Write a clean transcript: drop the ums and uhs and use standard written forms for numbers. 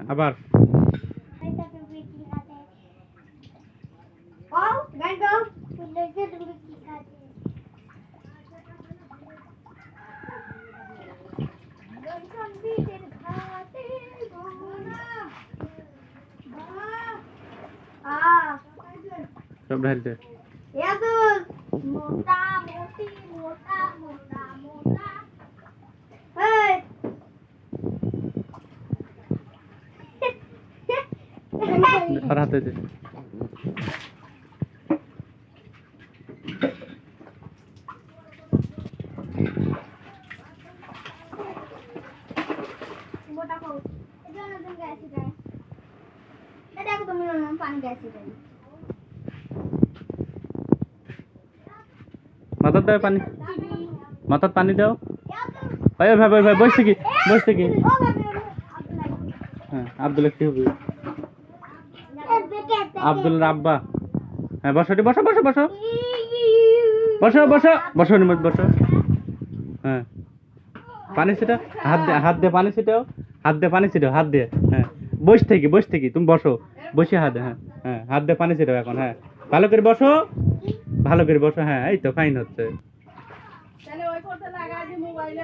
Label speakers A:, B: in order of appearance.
A: আবার সব ঢালতে
B: মোটা মোটি মোটা মোটা মোটা এই
A: আর হাতে দে
B: মোটা খাও এটা না তুমি গ্যাসি দেয় এটা দেখো তুমি পানি গ্যাসি দেয়
A: মাথার দাও পানি মাথার পানি দাও ভাই ভাই ভাই ভাই বস থেকে হ্যাঁ আব্দুল কি হবে আব্দুল আব্বা হ্যাঁ বসো বসো বসো বসো বসো বসো বসো নিমত বসো হ্যাঁ পানি ছিটাও হাত দিয়ে পানি ছিটাও হাত দিয়ে হ্যাঁ বস থেকে তুমি বসো বসে হাত হ্যাঁ হ্যাঁ হাত দিয়ে পানি ছিটাও এখন হ্যাঁ ভালো করে বসো হ্যাঁ এই তো ফাইন হচ্ছে
C: তাহলে ওই করতে লাগা যে মোবাইলে